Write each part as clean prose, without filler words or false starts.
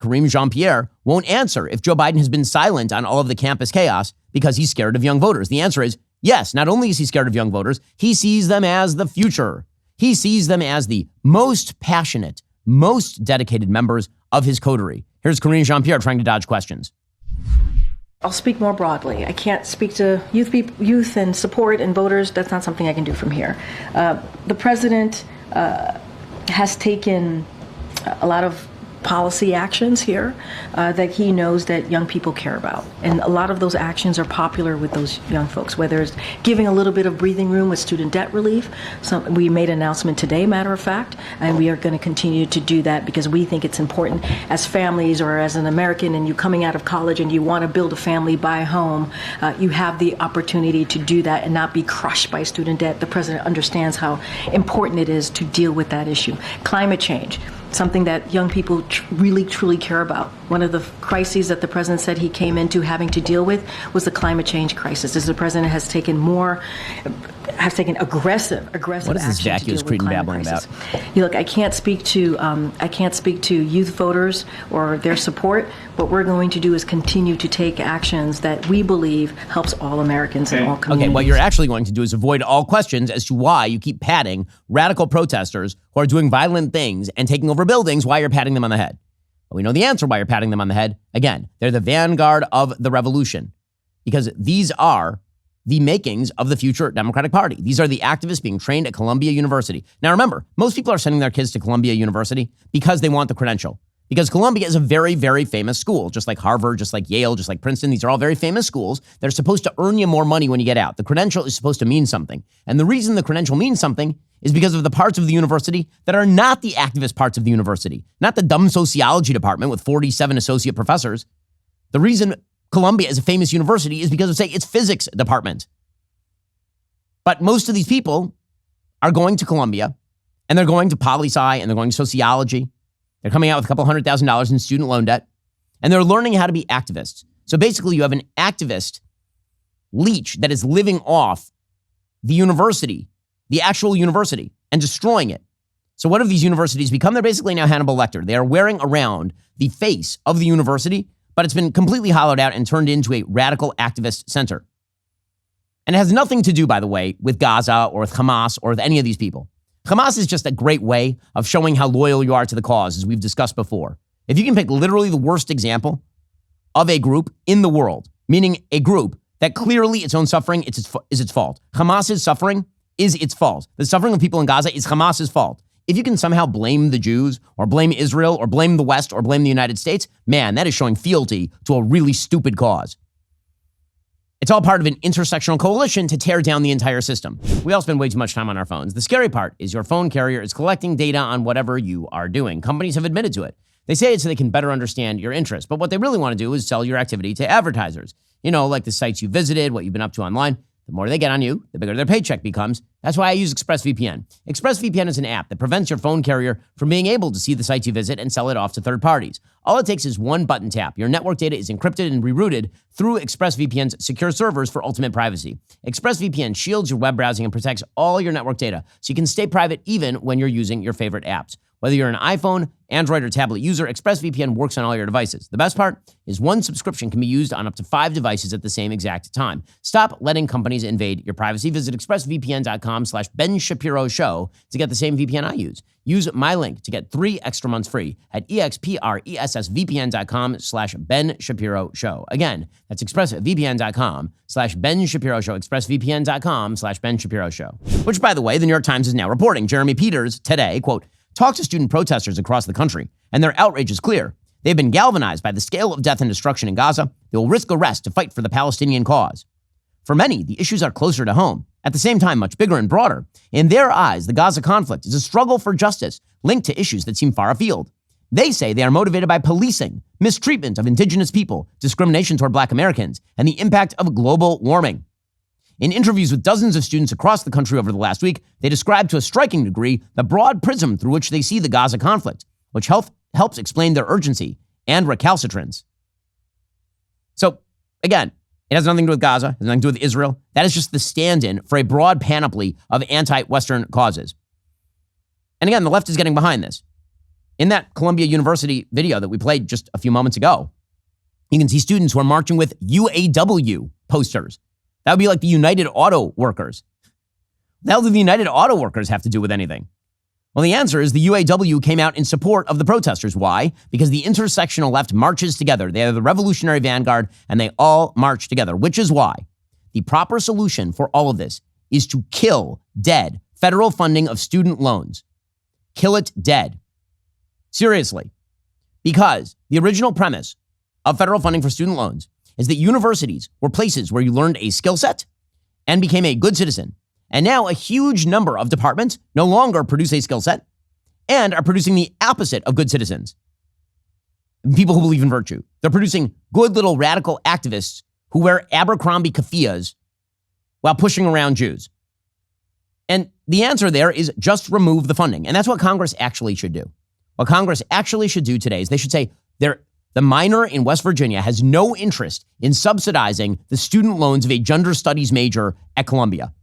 Karine Jean-Pierre, won't answer if Joe Biden has been silent on all of the campus chaos because he's scared of young voters. The answer is yes. Not only is he scared of young voters, he sees them as the future. He sees them as the most passionate, most dedicated members of his coterie. Here's Karine Jean-Pierre trying to dodge questions. I'll speak more broadly. I can't speak to youth and support and voters. That's not something I can do from here. The president has taken a lot of policy actions here that he knows that young people care about. And a lot of those actions are popular with those young folks, whether it's giving a little bit of breathing room with student debt relief. We made an announcement today, matter of fact, and we are going to continue to do that because we think it's important as families or as an American and you coming out of college and you want to build a family, buy a home, you have the opportunity to do that and not be crushed by student debt. The president understands how important it is to deal with that issue. Climate change, something that young people really, truly care about. One of the crises that the president said he came into having to deal with was the climate change crisis. As the president has taken aggressive What is this vacuous cretin babbling about? Look, I can't speak to youth voters or their support. What we're going to do is continue to take actions that we believe helps all Americans and all communities. Okay, what you're actually going to do is avoid all questions as to why you keep patting radical protesters who are doing violent things and taking over buildings while you're patting them on the head. But we know the answer why you're patting them on the head. Again, they're the vanguard of the revolution because these are the makings of the future Democratic Party. These are the activists being trained at Columbia University. Now remember, most people are sending their kids to Columbia University because they want the credential. Because Columbia is a very, very famous school, just like Harvard, just like Yale, just like Princeton. These are all very famous schools that are supposed to earn you more money when you get out. The credential is supposed to mean something. And the reason the credential means something is because of the parts of the university that are not the activist parts of the university, not the dumb sociology department with 47 associate professors. The reason Columbia is a famous university is because of, say, its physics department. But most of these people are going to Columbia, and they're going to poli-sci, and they're going to sociology. They're coming out with a couple $100,000 in student loan debt, and they're learning how to be activists. So basically, you have an activist leech that is living off the university, the actual university, and destroying it. So what have these universities become? They're basically now Hannibal Lecter. They are wearing around the face of the university, but it's been completely hollowed out and turned into a radical activist center. And it has nothing to do, by the way, with Gaza or with Hamas or with any of these people. Hamas is just a great way of showing how loyal you are to the cause, as we've discussed before. If you can pick literally the worst example of a group in the world, meaning a group that clearly its own suffering is its fault. Hamas's suffering is its fault. The suffering of people in Gaza is Hamas's fault. If you can somehow blame the Jews or blame Israel or blame the West or blame the United States, man, that is showing fealty to a really stupid cause. It's all part of an intersectional coalition to tear down the entire system. We all spend way too much time on our phones. The scary part is your phone carrier is collecting data on whatever you are doing. Companies have admitted to it. They say it so they can better understand your interests. But what they really want to do is sell your activity to advertisers. You know, like the sites you visited, what you've been up to online. The more they get on you, the bigger their paycheck becomes. That's why I use ExpressVPN. ExpressVPN is an app that prevents your phone carrier from being able to see the sites you visit and sell it off to third parties. All it takes is one button tap. Your network data is encrypted and rerouted through ExpressVPN's secure servers for ultimate privacy. ExpressVPN shields your web browsing and protects all your network data, so you can stay private even when you're using your favorite apps. Whether you're an iPhone, Android, or tablet user, ExpressVPN works on all your devices. The best part is one subscription can be used on up to 5 devices at the same exact time. Stop letting companies invade your privacy. Visit expressvpn.com/Ben Shapiro Show to get the same VPN I use. Use my link to get 3 extra months free at expressvpn.com/Ben Shapiro Show. Again, that's expressvpn.com/Ben Shapiro Show. expressvpn.com/Ben Shapiro Show. Which, by the way, the New York Times is now reporting. Jeremy Peters today, quote, talked to student protesters across the country, and their outrage is clear. They've been galvanized by the scale of death and destruction in Gaza. They will risk arrest to fight for the Palestinian cause. For many, the issues are closer to home. At the same time, much bigger and broader. In their eyes, the Gaza conflict is a struggle for justice linked to issues that seem far afield. They say they are motivated by policing, mistreatment of indigenous people, discrimination toward Black Americans, and the impact of global warming. In interviews with dozens of students across the country over the last week, they described to a striking degree the broad prism through which they see the Gaza conflict, which helps explain their urgency and recalcitrance. So, again, it has nothing to do with Gaza, it has nothing to do with Israel. That is just the stand-in for a broad panoply of anti-Western causes. And again, the left is getting behind this. In that Columbia University video that we played just a few moments ago, you can see students who are marching with UAW posters. That would be like the United Auto Workers. What the hell do the United Auto Workers have to do with anything? Well, the answer is the UAW came out in support of the protesters. Why? Because the intersectional left marches together. They are the revolutionary vanguard, and they all march together, which is why the proper solution for all of this is to kill dead federal funding of student loans. Kill it dead. Seriously. Because the original premise of federal funding for student loans is that universities were places where you learned a skill set and became a good citizen. And now a huge number of departments no longer produce a skill set and are producing the opposite of good citizens. People who believe in virtue. They're producing good little radical activists who wear Abercrombie keffiyehs while pushing around Jews. And the answer there is just remove the funding. And that's what Congress actually should do. What Congress actually should do today is they should say the minor in West Virginia has no interest in subsidizing the student loans of a gender studies major at Columbia.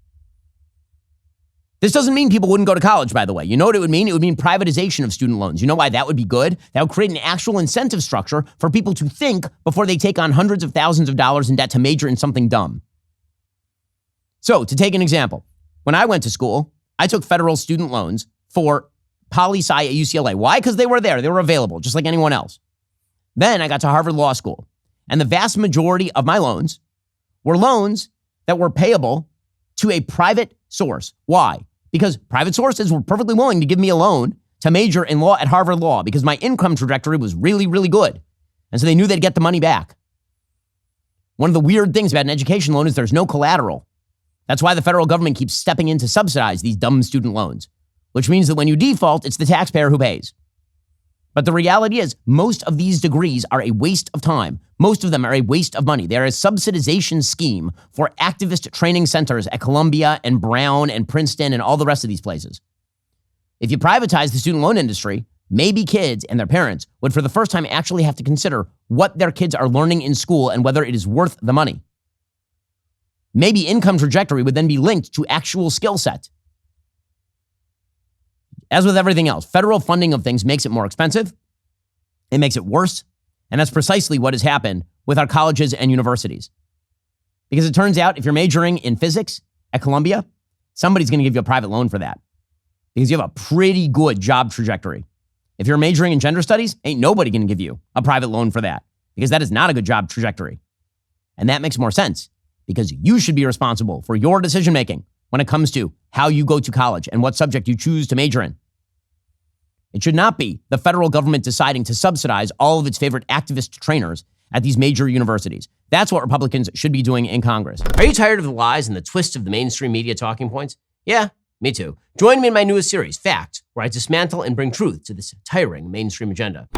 This doesn't mean people wouldn't go to college, by the way. You know what it would mean? It would mean privatization of student loans. You know why that would be good? That would create an actual incentive structure for people to think before they take on hundreds of thousands of dollars in debt to major in something dumb. So, to take an example, when I went to school, I took federal student loans for poli-sci at UCLA. Why? Because they were there. They were available, just like anyone else. Then I got to Harvard Law School, and the vast majority of my loans were loans that were payable to a private source. Why? Because private sources were perfectly willing to give me a loan to major in law at Harvard Law because my income trajectory was really, really good. And so they knew they'd get the money back. One of the weird things about an education loan is there's no collateral. That's why the federal government keeps stepping in to subsidize these dumb student loans, which means that when you default, it's the taxpayer who pays. But the reality is most of these degrees are a waste of time. Most of them are a waste of money. They're a subsidization scheme for activist training centers at Columbia and Brown and Princeton and all the rest of these places. If you privatize the student loan industry, maybe kids and their parents would for the first time actually have to consider what their kids are learning in school and whether it is worth the money. Maybe income trajectory would then be linked to actual skill set. As with everything else, federal funding of things makes it more expensive. It makes it worse. And that's precisely what has happened with our colleges and universities. Because it turns out if you're majoring in physics at Columbia, somebody's going to give you a private loan for that. Because you have a pretty good job trajectory. If you're majoring in gender studies, ain't nobody going to give you a private loan for that. Because that is not a good job trajectory. And that makes more sense. Because you should be responsible for your decision making when it comes to how you go to college and what subject you choose to major in. It should not be the federal government deciding to subsidize all of its favorite activist trainers at these major universities. That's what Republicans should be doing in Congress. Are you tired of the lies and the twist of the mainstream media talking points? Yeah, me too. Join me in my newest series, Fact, where I dismantle and bring truth to this tiring mainstream agenda.